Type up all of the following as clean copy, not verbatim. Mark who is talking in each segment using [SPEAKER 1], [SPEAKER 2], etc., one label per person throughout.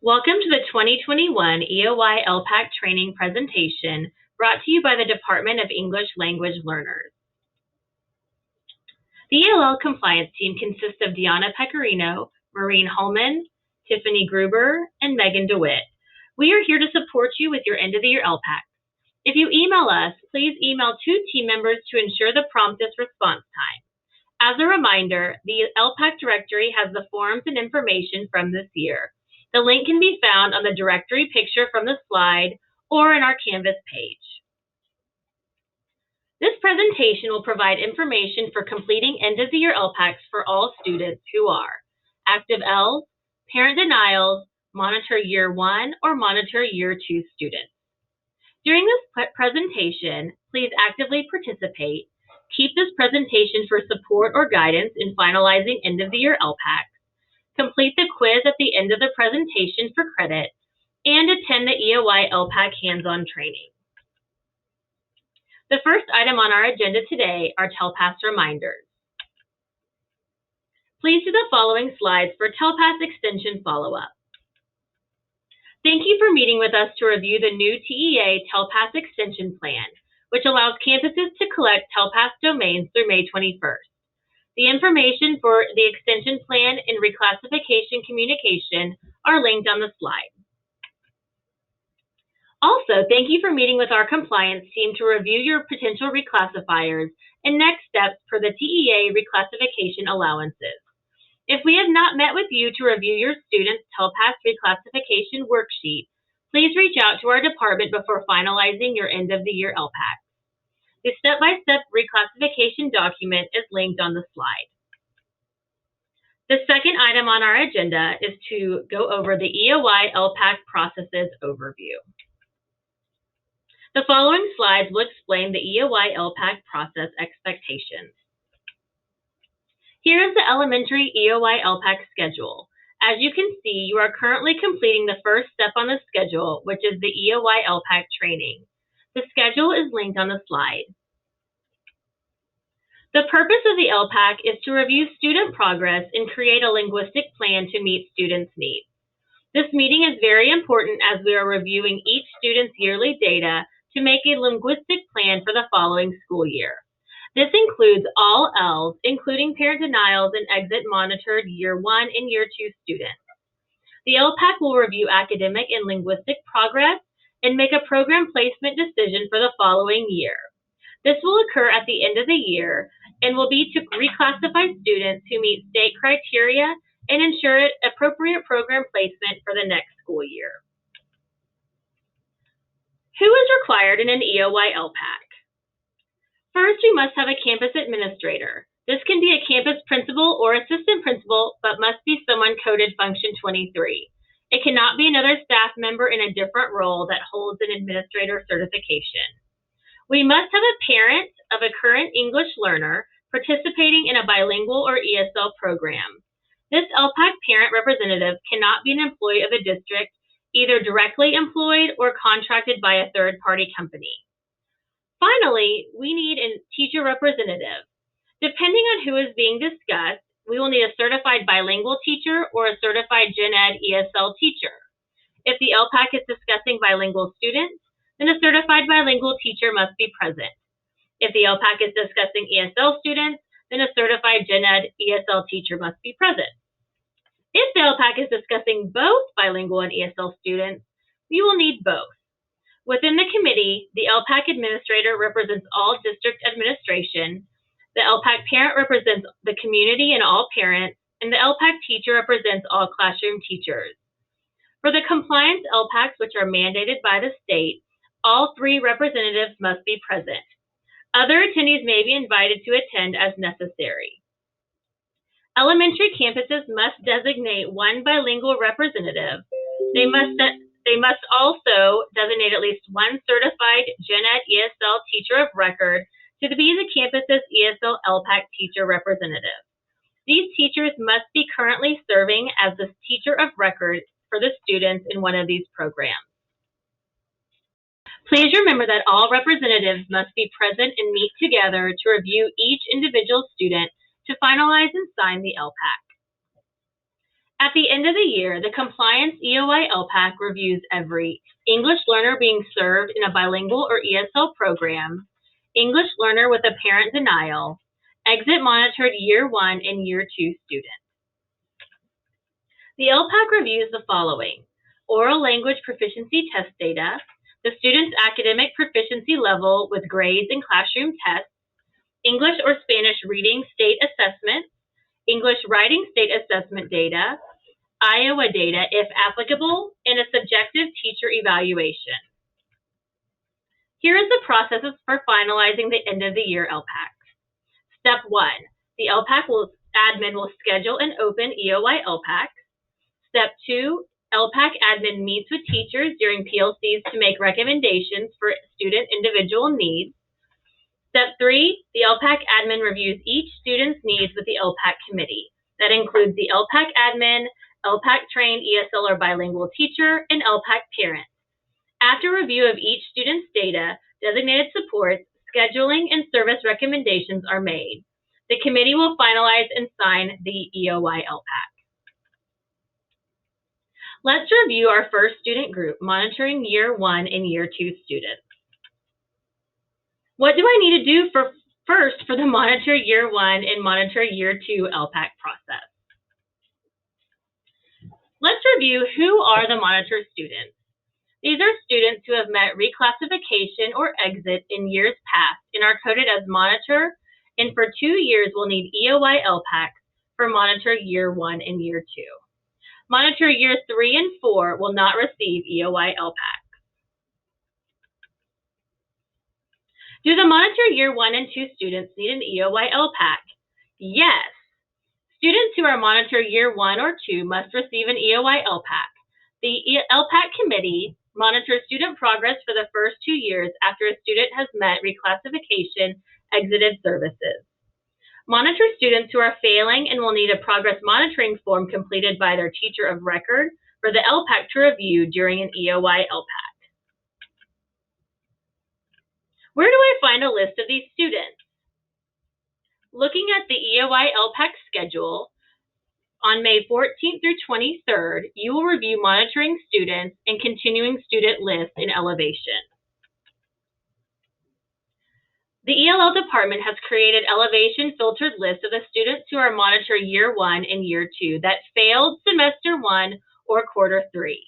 [SPEAKER 1] Welcome to the 2021 EOY LPAC Training presentation brought to you by the Department of English Language Learners. The EOL compliance team consists of Deanna Pecorino, Maureen Holman, Tiffany Gruber, and Megan DeWitt. We are here to support you with your end-of-the-year LPAC. If you email us, please email 2 team members to ensure the promptest response time. As a reminder, the LPAC directory has the forms and information from this year. The link can be found on the directory picture from the slide or in our Canvas page. This presentation will provide information for completing end-of-the-year LPACs for all students who are active Ls, parent denials, monitor year 1 or monitor year 2 students. During this presentation, please actively participate. Keep this presentation for support or guidance in finalizing end-of-the-year LPACs. Complete the quiz at the end of the presentation for credit, and attend the EOY LPAC hands-on training. The first item on our agenda today are TELPAS reminders. Please do the following slides for TELPAS extension follow-up. Thank you for meeting with us to review the new TEA TELPAS extension plan, which allows campuses to collect TELPAS domains through May 21st. The information for the extension plan and reclassification communication are linked on the slide. Also, thank you for meeting with our compliance team to review your potential reclassifiers and next steps for the TEA reclassification allowances. If we have not met with you to review your student's TELPAS reclassification worksheet, please reach out to our department before finalizing your end-of-the-year LPAC. The step-by-step reclassification document is linked on the slide. The second item on our agenda is to go over the EOY LPAC processes overview. The following slides will explain the EOY LPAC process expectations. Here is the elementary EOY LPAC schedule. As you can see, you are currently completing the first step on the schedule, which is the EOY LPAC training. The schedule is linked on the slide. The purpose of the LPAC is to review student progress and create a linguistic plan to meet students' needs. This meeting is very important as we are reviewing each student's yearly data to make a linguistic plan for the following school year. This includes all Ls, including parent denials and exit monitored year 1 and year 2 students. The LPAC will review academic and linguistic progress and make a program placement decision for the following year. This will occur at the end of the year and will be to reclassify students who meet state criteria and ensure appropriate program placement for the next school year. Who is required in an EOY LPAC? First, we must have a campus administrator. This can be a campus principal or assistant principal, but must be someone coded function 23. It cannot be another staff member in a different role that holds an administrator certification. We must have a parent of a current English learner participating in a bilingual or ESL program. This LPAC parent representative cannot be an employee of the district, either directly employed or contracted by a third-party company. Finally, we need a teacher representative. Depending on who is being discussed, we will need a certified bilingual teacher or a certified Gen Ed ESL teacher. If the LPAC is discussing bilingual students, then a certified bilingual teacher must be present. If the LPAC is discussing ESL students, then a certified Gen Ed ESL teacher must be present. If the LPAC is discussing both bilingual and ESL students, we will need both. Within the committee, the LPAC administrator represents all district administration, the LPAC parent represents the community and all parents, and the LPAC teacher represents all classroom teachers. For the compliance LPACs, which are mandated by the state, all 3 representatives must be present. Other attendees may be invited to attend as necessary. Elementary campuses must designate 1 bilingual representative. They must also designate at least 1 certified Gen Ed ESL teacher of record to be the campus's ESL LPAC teacher representative. These teachers must be currently serving as the teacher of record for the students in one of these programs. Please remember that all representatives must be present and meet together to review each individual student to finalize and sign the LPAC. At the end of the year, the Compliance EOY LPAC reviews every English learner being served in a bilingual or ESL program, English learner with a parent denial, exit monitored Year 1 and Year 2 students. The LPAC reviews the following: oral language proficiency test data, the student's academic proficiency level with grades and classroom tests, English or Spanish reading state assessment, English writing state assessment data, Iowa data if applicable, and a subjective teacher evaluation. Here is the processes for finalizing the end of the year LPAC. Step 1, the admin will schedule and open EOY LPAC. Step 2, LPAC admin meets with teachers during PLCs to make recommendations for student individual needs. Step 3, the LPAC admin reviews each student's needs with the LPAC committee. That includes the LPAC admin, LPAC trained ESL or bilingual teacher, and LPAC parent. After review of each student's data, designated supports, scheduling, and service recommendations are made. The committee will finalize and sign the EOY LPAC. Let's review our first student group, monitoring Year 1 and Year 2 students. What do I need to do first for the Monitor Year 1 and Monitor Year 2 LPAC process? Let's review who are the monitor students. These are students who have met reclassification or exit in years past and are coded as monitor, and for 2 years will need EOY LPAC for Monitor Year 1 and Year 2. Monitor Year 3 and 4 will not receive EOY LPAC. Do the Monitor Year 1 and 2 students need an EOY LPAC? Yes. Students who are Monitor Year 1 or 2 must receive an EOY LPAC. The LPAC committee monitors student progress for the first 2 years after a student has met reclassification exited services. Monitor students who are failing and will need a progress monitoring form completed by their teacher of record for the LPAC to review during an EOY LPAC. Where do I find a list of these students? Looking at the EOY LPAC schedule, on May 14th through 23rd, you will review monitoring students and continuing student lists in Elevation. The ELL department has created Elevation filtered lists of the students who are Monitor Year 1 and Year 2 that failed Semester 1 or Quarter 3.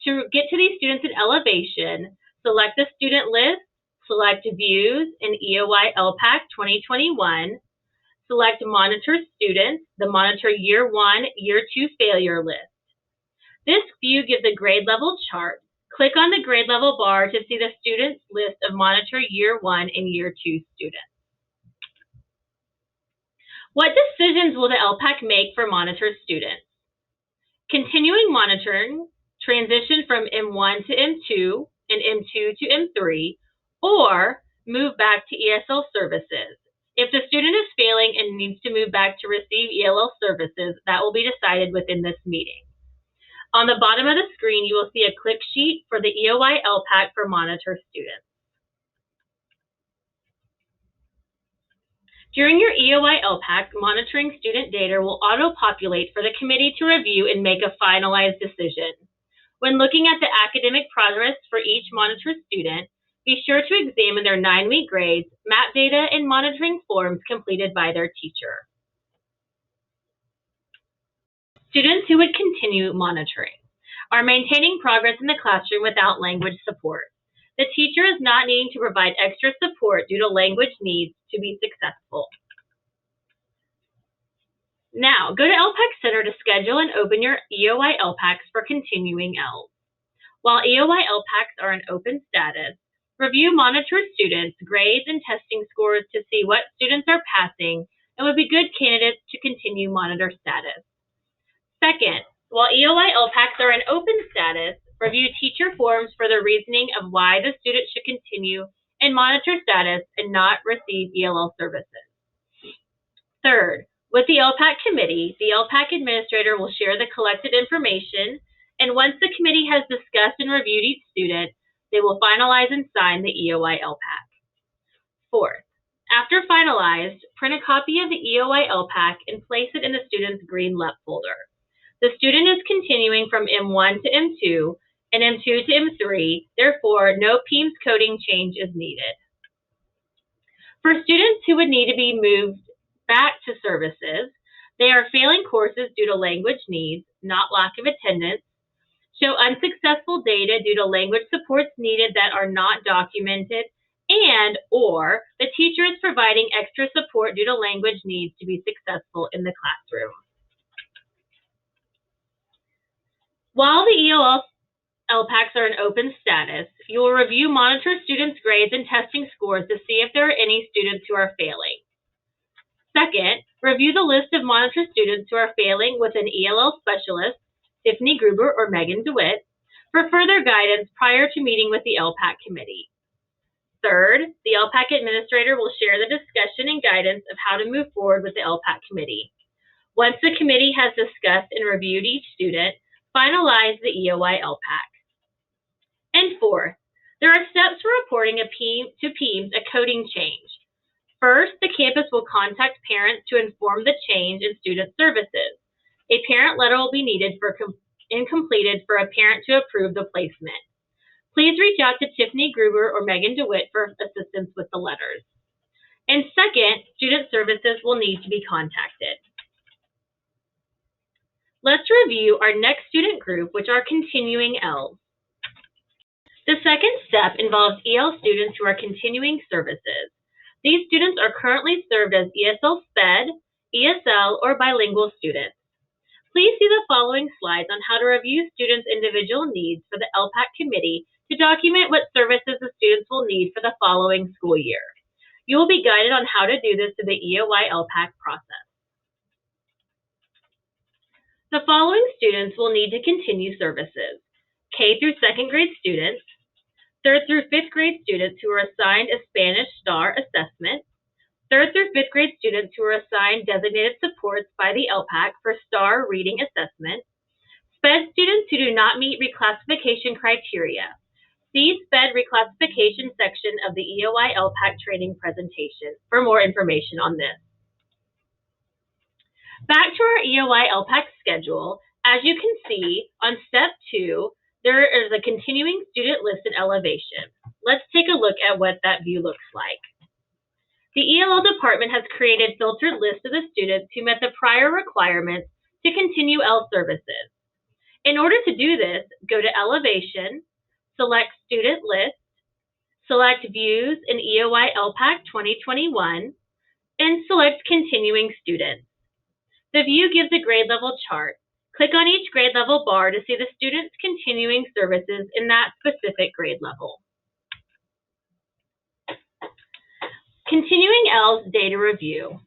[SPEAKER 1] To get to these students in Elevation, select the student list, select Views in EOY LPAC 2021, select Monitor Students, the Monitor Year 1, Year 2 failure list. This view gives a grade level chart. Click on the grade level bar to see the students list of Monitor Year 1 and Year 2 students. What decisions will the LPAC make for Monitor students? Continuing monitoring, transition from M1 to M2 and M2 to M3, or move back to ESL services. If the student is failing and needs to move back to receive ELL services, that will be decided within this meeting. On the bottom of the screen, you will see a click sheet for the EOY LPAC for Monitor students. During your EOY LPAC, monitoring student data will auto-populate for the committee to review and make a finalized decision. When looking at the academic progress for each Monitor student, be sure to examine their 9-week grades, map data, and monitoring forms completed by their teacher. Students who would continue monitoring are maintaining progress in the classroom without language support. The teacher is not needing to provide extra support due to language needs to be successful. Now, go to LPAC Center to schedule and open your EOY LPACs for continuing ELs. While EOY LPACs are in open status, review Monitor students' grades and testing scores to see what students are passing and would be good candidates to continue Monitor status. Second, while EOY LPACs are in open status, review teacher forms for the reasoning of why the student should continue in Monitor status and not receive ELL services. Third, with the LPAC committee, the LPAC administrator will share the collected information, and once the committee has discussed and reviewed each student, they will finalize and sign the EOY LPAC. Fourth, after finalized, print a copy of the EOY LPAC and place it in the student's green LEP folder. The student is continuing from M1 to M2 and M2 to M3, therefore no PEIMS coding change is needed. For students who would need to be moved back to services, they are failing courses due to language needs, not lack of attendance, show unsuccessful data due to language supports needed that are not documented, and or the teacher is providing extra support due to language needs to be successful in the classroom. While the EOL LPACs are in open status, you will review monitor students' grades and testing scores to see if there are any students who are failing. Second, review the list of monitor students who are failing with an ELL specialist, Tiffany Gruber or Megan DeWitt, for further guidance prior to meeting with the LPAC committee. Third, the LPAC administrator will share the discussion and guidance of how to move forward with the LPAC committee. Once the committee has discussed and reviewed each student, finalize the EOY LPAC. And fourth, there are steps for reporting to PEIMS a coding change. First, the campus will contact parents to inform the change in student services. A parent letter will be needed and completed for a parent to approve the placement. Please reach out to Tiffany Gruber or Megan DeWitt for assistance with the letters. And second, student services will need to be contacted. Let's review our next student group, which are continuing Ls. The second step involves EL students who are continuing services. These students are currently served as ESL SPED, ESL, or bilingual students. Please see the following slides on how to review students' individual needs for the LPAC committee to document what services the students will need for the following school year. You will be guided on how to do this through the EOY LPAC process. The following students will need to continue services: K through second grade students, third through fifth grade students who are assigned a Spanish STAR assessment, third through fifth grade students who are assigned designated supports by the LPAC for STAR reading assessment, SPED students who do not meet reclassification criteria. See SPED reclassification section of the EOY LPAC training presentation for more information on this. Back to our EOY LPAC schedule, as you can see on step 2, there is a continuing student list and elevation. Let's take a look at what that view looks like. The ELL department has created filtered lists of the students who met the prior requirements to continue L services. In order to do this, go to Elevation, select Student List, select Views in EOY LPAC 2021, and select Continuing Students. The view gives a grade level chart. Click on each grade level bar to see the student's continuing services in that specific grade level. Continuing L's data review.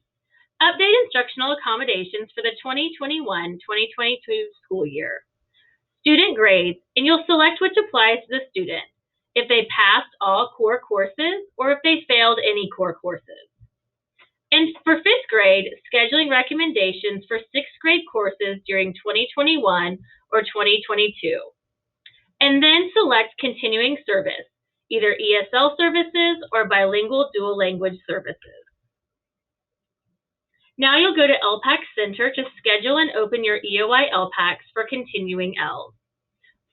[SPEAKER 1] Update instructional accommodations for the 2021-2022 school year. Student grades, and you'll select which applies to the student, if they passed all core courses or if they failed any core courses. And for fifth grade, scheduling recommendations for sixth grade courses during 2021 or 2022. And then select continuing service, either ESL services or bilingual dual language services. Now you'll go to LPAC Center to schedule and open your EOY LPACs for continuing Ls.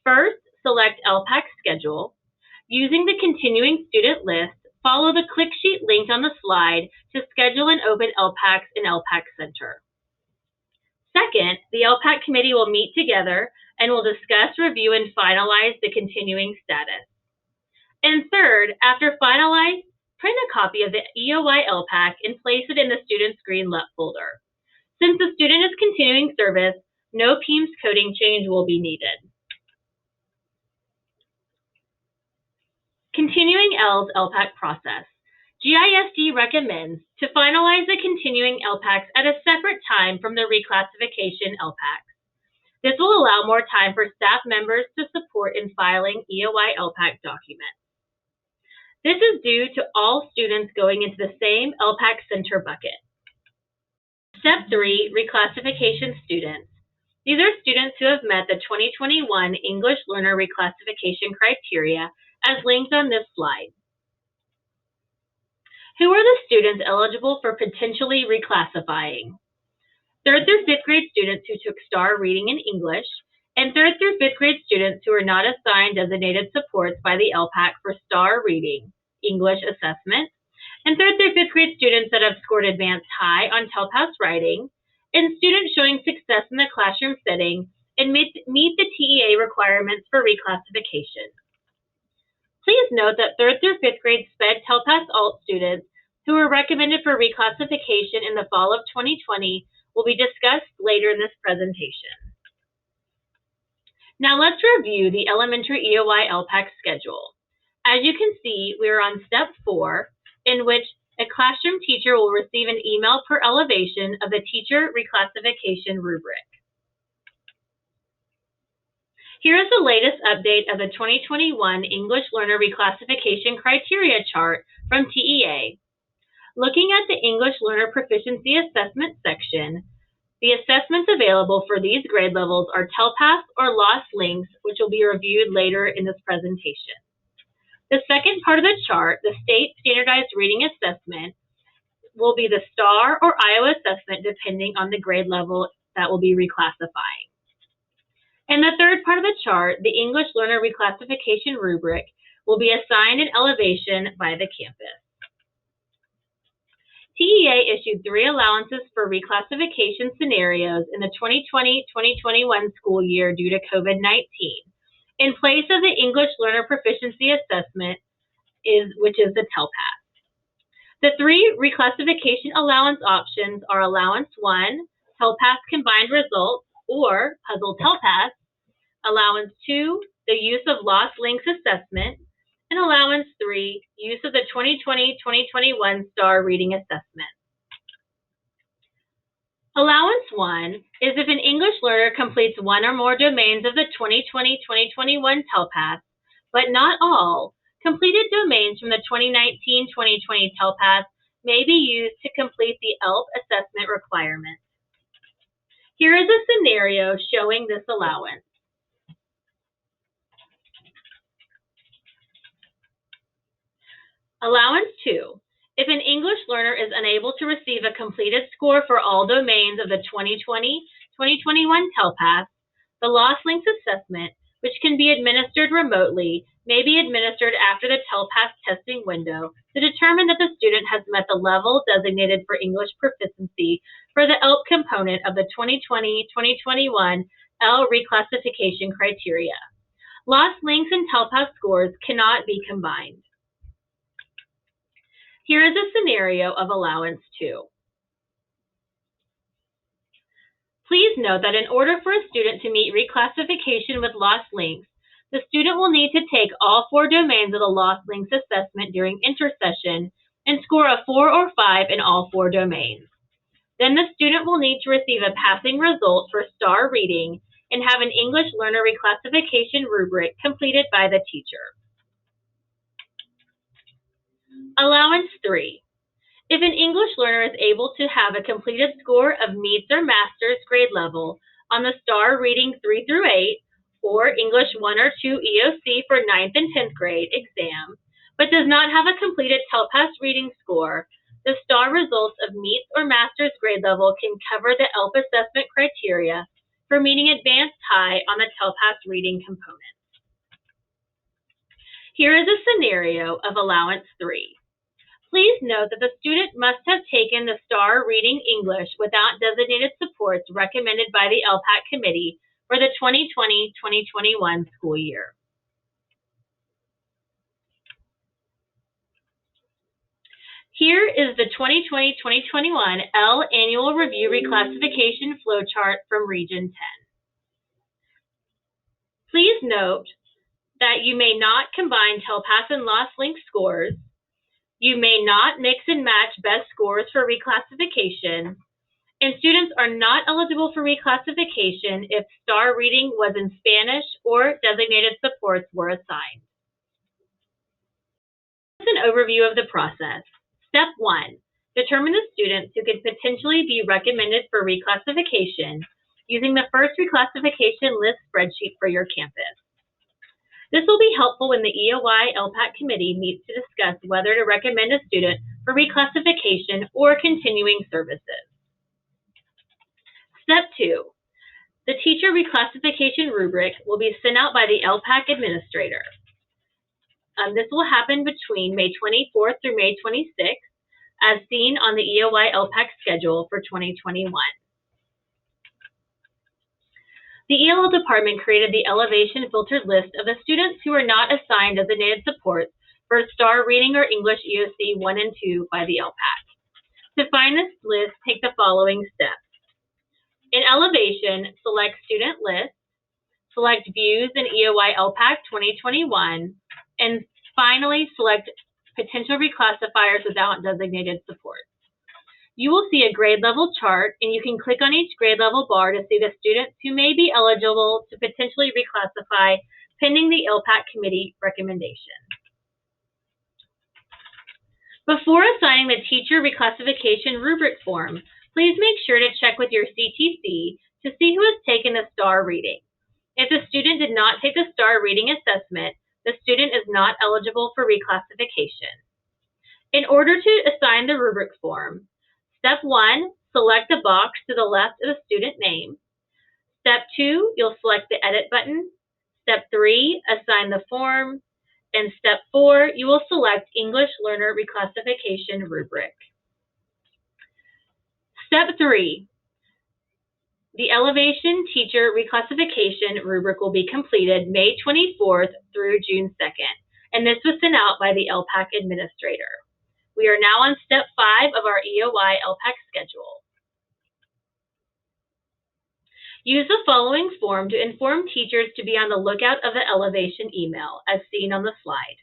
[SPEAKER 1] First, select LPAC Schedule. Using the continuing student list, follow the click sheet linked on the slide to schedule and open LPACs in LPAC Center. Second, the LPAC committee will meet together and will discuss, review, and finalize the continuing status. And third, after finalize, print a copy of the EOY LPAC and place it in the student's green LUT folder. Since the student is continuing service, no PEIMS coding change will be needed. Continuing L's LPAC process. GISD recommends to finalize the continuing LPACs at a separate time from the reclassification LPACs. This will allow more time for staff members to support in filing EOY LPAC documents. This is due to all students going into the same LPAC Center bucket. Step 3, reclassification students. These are students who have met the 2021 English Learner Reclassification criteria as linked on this slide. Who are the students eligible for potentially reclassifying? 3rd through 5th grade students who took STAR Reading and English, and 3rd through 5th grade students who are not assigned designated supports by the LPAC for STAR Reading English assessment, and 3rd through 5th grade students that have scored Advanced High on TELPAS Writing, and students showing success in the classroom setting and meet the TEA requirements for reclassification. Please note that 3rd through 5th grade SPED TELPAS Alt students who were recommended for reclassification in the fall of 2020 will be discussed later in this presentation. Now let's review the elementary EOY LPAC schedule. As you can see, we are on step 4, in which a classroom teacher will receive an email per elevation of the teacher reclassification rubric. Here is the latest update of the 2021 English Learner Reclassification Criteria chart from TEA. Looking at the English Learner Proficiency Assessment section, the assessments available for these grade levels are TELPAS or Lost Links, which will be reviewed later in this presentation. The second part of the chart, the State Standardized Reading Assessment, will be the STAR or IO assessment depending on the grade level that will be reclassifying. And the third part of the chart, the English Learner Reclassification rubric, will be assigned an elevation by the campus. TEA issued 3 allowances for reclassification scenarios in the 2020-2021 school year due to COVID-19, in place of the English Learner Proficiency Assessment, which is the TELPAS. The 3 reclassification allowance options are Allowance 1, TELPAS Combined Results, or Puzzle TELPAS, Allowance 2, the use of Lost Links Assessment, and Allowance 3, use of the 2020-2021 STAR Reading Assessment. Allowance 1 is if an English learner completes 1 or more domains of the 2020-2021 TELPAS, but not all. Completed domains from the 2019-2020 TELPAS may be used to complete the ELP assessment requirement. Here is a scenario showing this allowance. Allowance 2. If an English learner is unable to receive a completed score for all domains of the 2020-2021 TELPAS, the Lost Links Assessment, which can be administered remotely, may be administered after the TELPAS testing window to determine that the student has met the level designated for English proficiency for the ELP component of the 2020-2021 L reclassification criteria. Lost Links and TELPAS scores cannot be combined. Here is a scenario of Allowance 2. Please note that in order for a student to meet reclassification with Lost Links, the student will need to take all 4 domains of the Lost Links assessment during intersession and score a 4 or 5 in all 4 domains. Then the student will need to receive a passing result for STAR Reading and have an English Learner Reclassification rubric completed by the teacher. Allowance 3. If an English learner is able to have a completed score of meets or master's grade level on the STAR Reading 3 through 8 or English 1 or 2 EOC for 9th and 10th grade exam, but does not have a completed TELPAS reading score, the STAR results of meets or master's grade level can cover the ELP assessment criteria for meeting Advanced High on the TELPAS reading component. Here is a scenario of Allowance 3. Please note that the student must have taken the STAR Reading English without designated supports recommended by the LPAC committee for the 2020-2021 school year. Here is the 2020-2021 L Annual Review Reclassification Flowchart from Region 10. Please note that you may not combine TELPAS and Lost Links scores. You may not mix and match best scores for reclassification, and students are not eligible for reclassification if STAR Reading was in Spanish or designated supports were assigned. Here's an overview of the process. Step 1. Determine the students who could potentially be recommended for reclassification using the first reclassification list spreadsheet for your campus. This will be helpful when the EOY LPAC committee meets to discuss whether to recommend a student for reclassification or continuing services. Step 2. The teacher reclassification rubric will be sent out by the LPAC administrator. This will happen between May 24th through May 26th, as seen on the EOY LPAC schedule for 2021. The ELL department created the elevation filtered list of the students who are not assigned designated supports for STAR Reading or English EOC 1 and 2 by the LPAC. To find this list, take the following steps. In elevation, select Student List, select Views in EOY LPAC 2021, and finally select Potential Reclassifiers without designated support. You will see a grade level chart, and you can click on each grade level bar to see the students who may be eligible to potentially reclassify pending the LPAC committee recommendation. Before assigning the teacher reclassification rubric form, please make sure to check with your CTC to see who has taken the STAR reading. If the student did not take the STAR reading assessment, the student is not eligible for reclassification. In order to assign the rubric form, Step 1, select the box to the left of the student name. Step 2, you'll select the Edit button. Step 3, assign the form. And Step 4, you will select English Learner Reclassification Rubric. Step 3, the Elevation Teacher Reclassification Rubric will be completed May 24th through June 2nd, and this was sent out by the LPAC administrator. We are now on Step 5 of our EOY LPAC schedule. Use the following form to inform teachers to be on the lookout of the elevation email, as seen on the slide.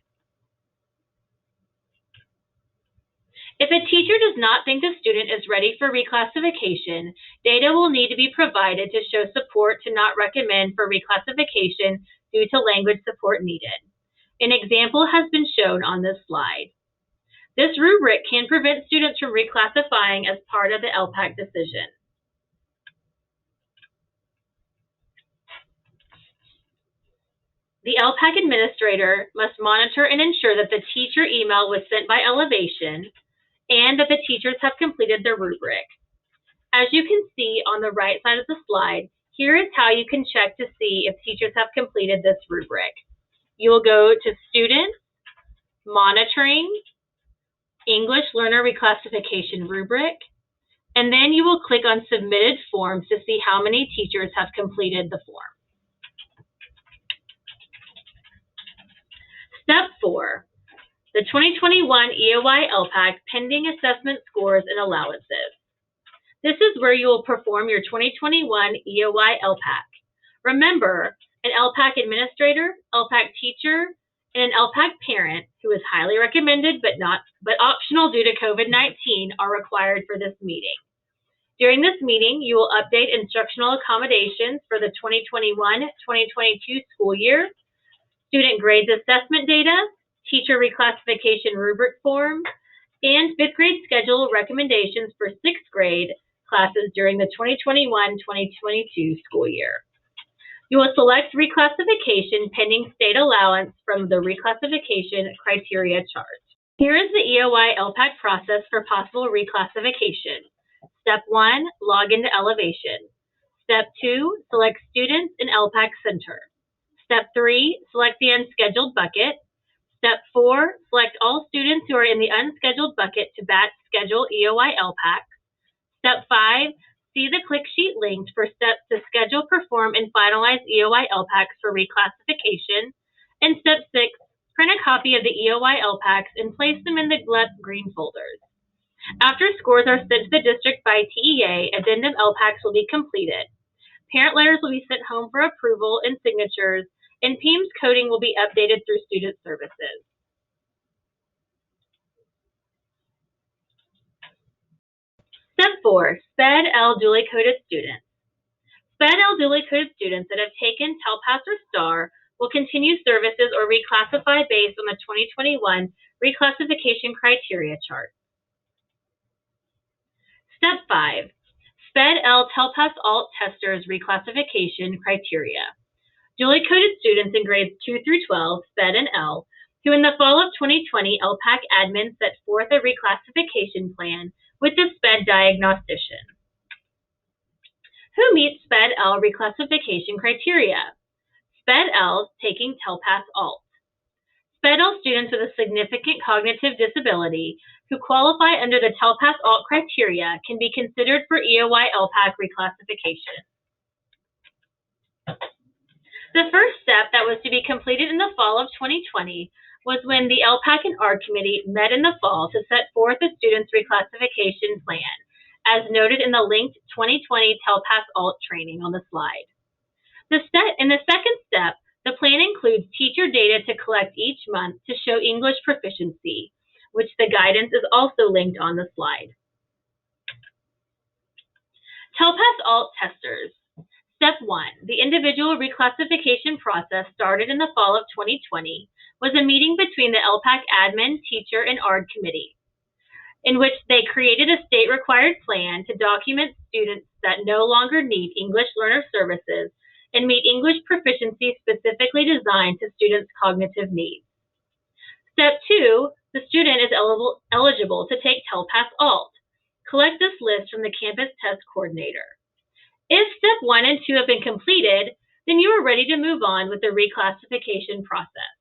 [SPEAKER 1] If a teacher does not think the student is ready for reclassification, data will need to be provided to show support to not recommend for reclassification due to language support needed. An example has been shown on this slide. This rubric can prevent students from reclassifying as part of the LPAC decision. The LPAC administrator must monitor and ensure that the teacher email was sent by elevation and that the teachers have completed the rubric. As you can see on the right side of the slide, here is how you can check to see if teachers have completed this rubric. You will go to Students, Monitoring, English Learner Reclassification Rubric, and then you will click on Submitted Forms to see how many teachers have completed the form. Step 4, the 2021 EOY LPAC Pending Assessment Scores and Allowances. This is where you will perform your 2021 EOY LPAC. Remember, an LPAC administrator, LPAC teacher, and an LPAC parent, who is highly recommended but optional due to COVID-19, are required for this meeting. During this meeting, you will update instructional accommodations for the 2021-2022 school year, student grades assessment data, teacher reclassification rubric form, and 5th grade schedule recommendations for 6th grade classes during the 2021-2022 school year. You will select reclassification pending state allowance from the reclassification criteria chart. Here is the EOY LPAC process for possible reclassification. Step 1, log into elevation. Step 2, select students in LPAC Center. Step 3, select the unscheduled bucket. Step 4, select all students who are in the unscheduled bucket to batch schedule EOY LPAC. Step 5, see the click sheet linked for steps to schedule, perform, and finalize EOY LPACs for reclassification. And Step 6, print a copy of the EOY LPACs and place them in the left green folders. After scores are sent to the district by TEA, addendum LPACs will be completed. Parent letters will be sent home for approval and signatures, and PEIMS coding will be updated through student services. Step 4, SPED-L duly coded students. SPED-L duly coded students that have taken TELPAS or STAR will continue services or reclassify based on the 2021 reclassification criteria chart. Step 5, SPED-L TELPAS Alt Testers reclassification criteria. Duly coded students in grades 2 through 12, SPED and L, who in the fall of 2020 LPAC admin set forth a reclassification plan with the SPED diagnostician. Who meets SPED-L reclassification criteria? SPED-Ls taking TELPAS Alt. SPED-L students with a significant cognitive disability who qualify under the TELPAS Alt criteria can be considered for EOY LPAC reclassification. The first step that was to be completed in the fall of 2020 was when the LPAC and ARD committee met in the fall to set forth the students' reclassification plan, as noted in the linked 2020 TELPAS Alt training on the slide. In the second step, the plan includes teacher data to collect each month to show English proficiency, which the guidance is also linked on the slide. TELPAS Alt testers. Step 1, the individual reclassification process started in the fall of 2020 was a meeting between the LPAC admin, teacher, and ARD committee, in which they created a state-required plan to document students that no longer need English learner services and meet English proficiency specifically designed to students' cognitive needs. Step 2, the student is eligible to take TELPAS Alt. Collect this list from the campus test coordinator. If step 1 and 2 have been completed, then you are ready to move on with the reclassification process.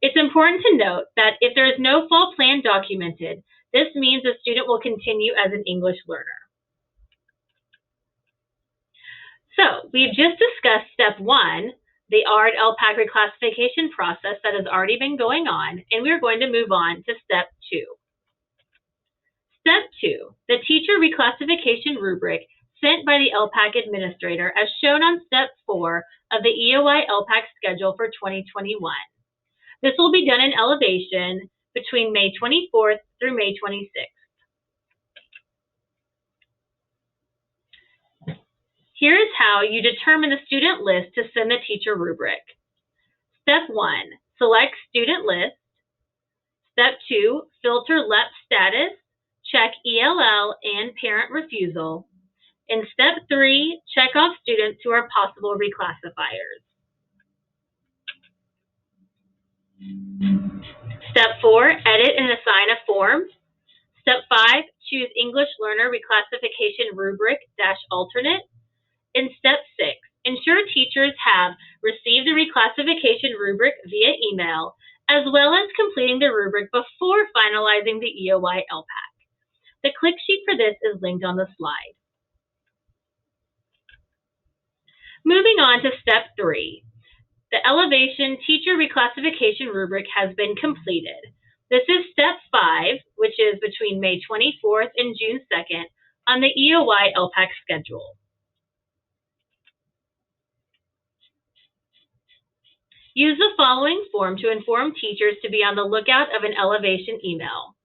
[SPEAKER 1] It's important to note that if there is no fall plan documented, this means the student will continue as an English learner. So we've just discussed step 1, the ARD LPAC reclassification process that has already been going on, and we're going to move on to step 2. Step 2, the teacher reclassification rubric sent by the LPAC administrator as shown on step 4 of the EOY LPAC schedule for 2021. This will be done in elevation between May 24th through May 26th. Here is how you determine the student list to send the teacher rubric. Step 1, select student list. Step 2, filter LEP status, check ELL and parent refusal. And step 3, check off students who are possible reclassifiers. Step 4, edit and assign a form. Step 5, choose English Learner Reclassification Rubric - alternate. In step 6, ensure teachers have received the reclassification rubric via email, as well as completing the rubric before finalizing the EOY LPAC. The click sheet for this is linked on the slide. Moving on to step 3. The elevation teacher reclassification rubric has been completed. This is step 5, which is between May 24th and June 2nd on the EOY LPAC schedule. Use the following form to inform teachers to be on the lookout of an elevation email.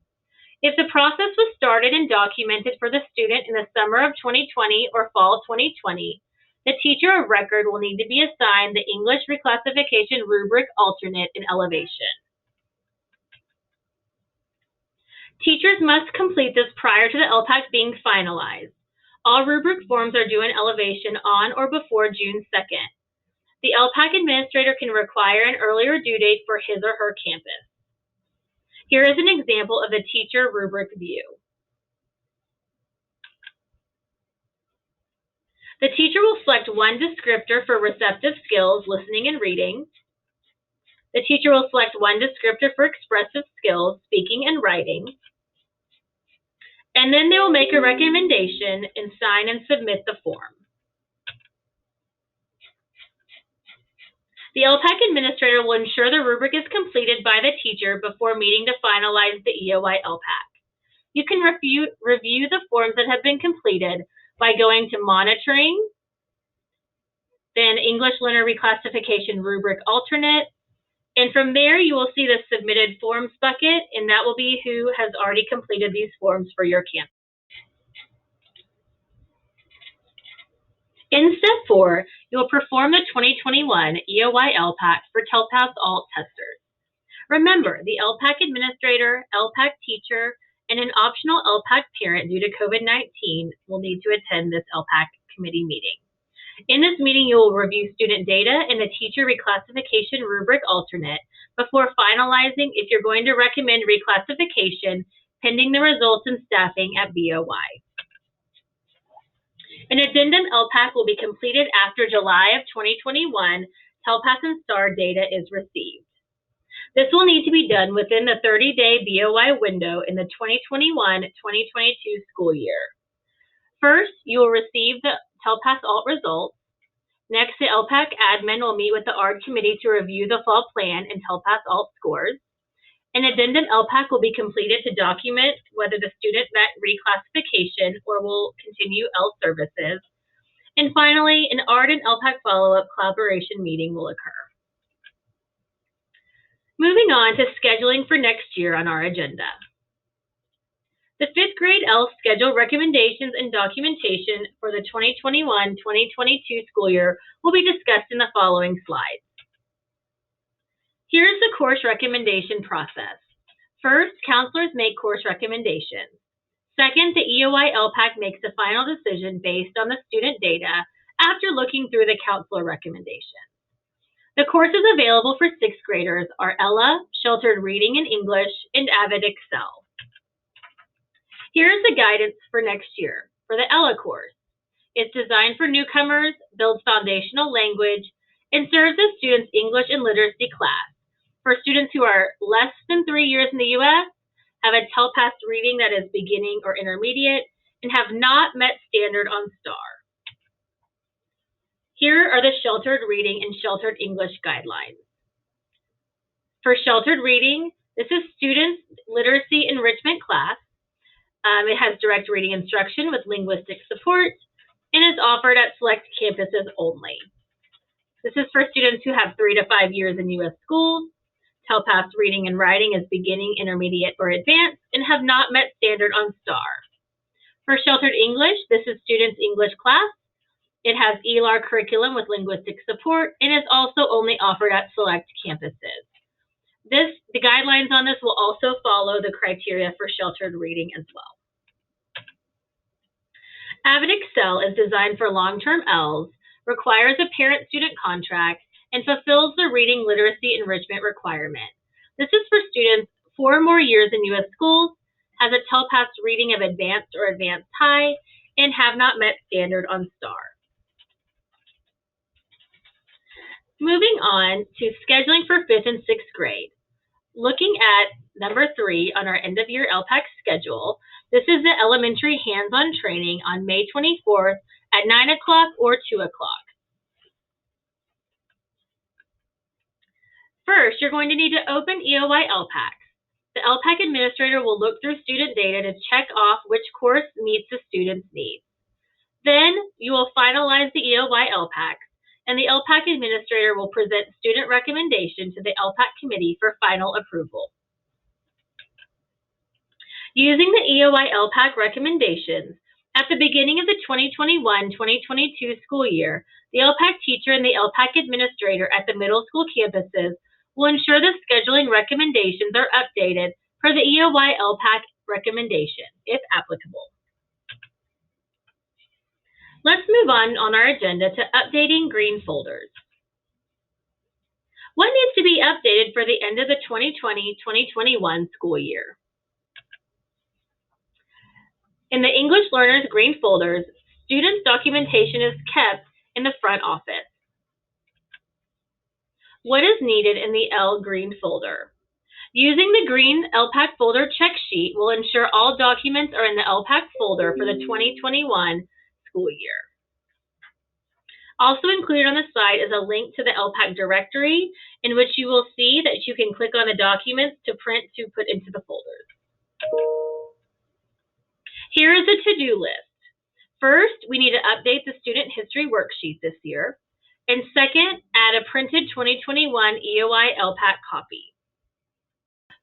[SPEAKER 1] If the process was started and documented for the student in the summer of 2020 or fall 2020, the teacher of record will need to be assigned the English reclassification rubric alternate in elevation. Teachers must complete this prior to the LPAC being finalized. All rubric forms are due in elevation on or before June 2nd. The LPAC administrator can require an earlier due date for his or her campus. Here is an example of the teacher rubric view. The teacher will select one descriptor for receptive skills, listening and reading. The teacher will select one descriptor for expressive skills, speaking and writing. And then they will make a recommendation and sign and submit the form. The LPAC administrator will ensure the rubric is completed by the teacher before meeting to finalize the EOY LPAC. You can review the forms that have been completed by going to Monitoring, then English Learner Reclassification Rubric Alternate, and from there you will see the Submitted Forms bucket, and that will be who has already completed these forms for your campus. In step 4, you will perform the 2021 EOY LPAC for TELPAS Alt testers. Remember, the LPAC administrator, LPAC teacher, and an optional LPAC parent due to COVID-19 will need to attend this LPAC committee meeting. In this meeting, you will review student data and the teacher reclassification rubric alternate before finalizing if you're going to recommend reclassification pending the results and staffing at BOY. An addendum LPAC will be completed after July of 2021 TELPAS and STAR data is received. This will need to be done within the 30-day BOI window in the 2021-2022 school year. First, you will receive the TELPAS ALT results. Next, the LPAC admin will meet with the ARD committee to review the fall plan and TELPAS ALT scores. An addendum LPAC will be completed to document whether the student met reclassification or will continue L services. And finally, an ARD and LPAC follow-up collaboration meeting will occur. Moving on to scheduling for next year on our agenda. The 5th grade L schedule recommendations and documentation for the 2021-2022 school year will be discussed in the following slides. Here is the course recommendation process. First, counselors make course recommendations. Second, the EOY LPAC makes a final decision based on the student data after looking through the counselor recommendations. The courses available for 6th graders are ELA, Sheltered Reading and English, and AVID Excel. Here is the guidance for next year for the ELA course. It's designed for newcomers, builds foundational language, and serves as students' English and literacy class. For students who are less than 3 years in the U.S., have a TELPAS reading that is beginning or intermediate, and have not met standard on STAR. Here are the Sheltered Reading and Sheltered English guidelines. For Sheltered Reading, this is students' literacy enrichment class. It has direct reading instruction with linguistic support and is offered at select campuses only. This is for students who have 3 to 5 years in U.S. schools. TELPAS reading and writing is beginning, intermediate, or advanced, and have not met standard on STAR. For Sheltered English, this is students' English class. It has ELAR curriculum with linguistic support and is also only offered at select campuses. The guidelines on this will also follow the criteria for Sheltered Reading as well. AVID Excel is designed for long-term Ls, requires a parent-student contract, and fulfills the reading literacy enrichment requirement. This is for students 4 or more years in U.S. schools, has a TELPAS reading of advanced or advanced high, and have not met standard on STAR. Moving on to scheduling for 5th and 6th grade. Looking at number 3 on our end-of-year LPAC schedule, this is the elementary hands-on training on May 24th at 9 o'clock or 2 o'clock. First, you're going to need to open EOY LPAC. The LPAC administrator will look through student data to check off which course meets the student's needs. Then, you will finalize the EOY LPAC, and the LPAC administrator will present student recommendation to the LPAC committee for final approval. Using the EOY LPAC recommendations, at the beginning of the 2021-2022 school year, the LPAC teacher and the LPAC administrator at the middle school campuses will ensure the scheduling recommendations are updated per the EOY LPAC recommendation, if applicable. Let's move on our agenda to updating green folders. What needs to be updated for the end of the 2020-2021 school year? In the English Learners green folders, students' documentation is kept in the front office. What is needed in the L green folder? Using the green LPAC folder check sheet will ensure all documents are in the LPAC folder for the 2021 school year. Also included on the site is a link to the LPAC directory in which you will see that you can click on the documents to print to put into the folders. Here is a to-do list. First, we need to update the student history worksheet this year. And second, add a printed 2021 EOY LPAC copy.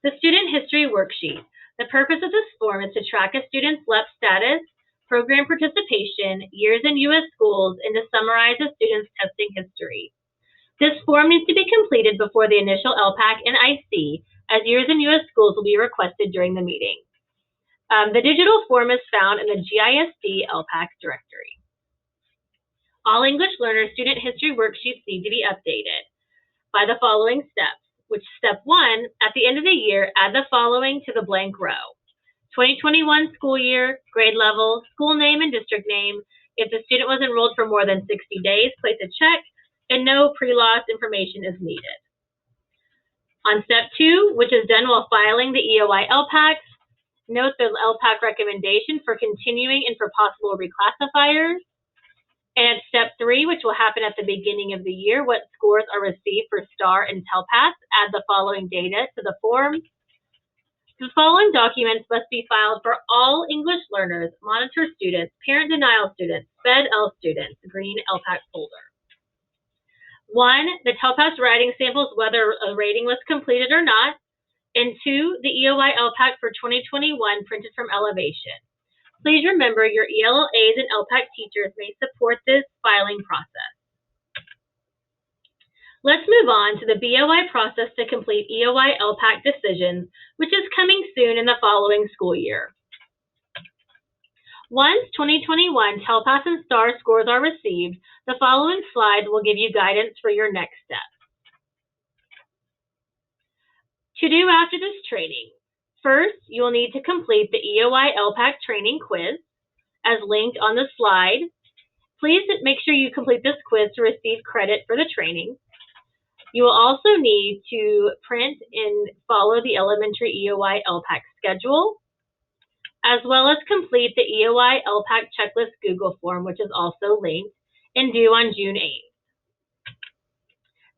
[SPEAKER 1] The student history worksheet. The purpose of this form is to track a student's LEP status, program participation, years in U.S. schools, and to summarize a student's testing history. This form needs to be completed before the initial LPAC and IC, as years in U.S. schools will be requested during the meeting. The digital form is found in the GISD LPAC directory. All English learners student history worksheets need to be updated by the following steps, which step 1, at the end of the year, add the following to the blank row. 2021 school year, grade level, school name and district name, If the student was enrolled for more than 60 days, place a check, and no pre-loss information is needed. On step 2, which is done while filing the EOY LPACs, note the LPAC recommendation for continuing and for possible reclassifiers. And at step 3, which will happen at the beginning of the year, what scores are received for STAR and TELPAS, add the following data to the form. The following documents must be filed for all English learners, monitor students, parent denial students, Sped-L students, green LPAC folder. 1, the TELPAS writing samples, whether a rating was completed or not. And 2, the EOY LPAC for 2021 printed from Elevation. Please remember your ELAs and LPAC teachers may support this filing process. Let's move on to the BOI process to complete EOY LPAC decisions, which is coming soon in the following school year. Once 2021 TELPAS and STAR scores are received, the following slide will give you guidance for your next step. To do after this training, first, you will need to complete the EOY LPAC training quiz, as linked on the slide. Please make sure you complete this quiz to receive credit for the training. You will also need to print and follow the elementary EOY LPAC schedule, as well as complete the EOY LPAC checklist Google form, which is also linked and due on June 8th.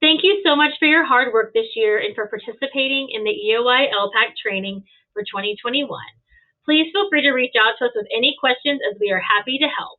[SPEAKER 1] Thank you so much for your hard work this year and for participating in the EOY LPAC training for 2021. Please feel free to reach out to us with any questions, as we are happy to help.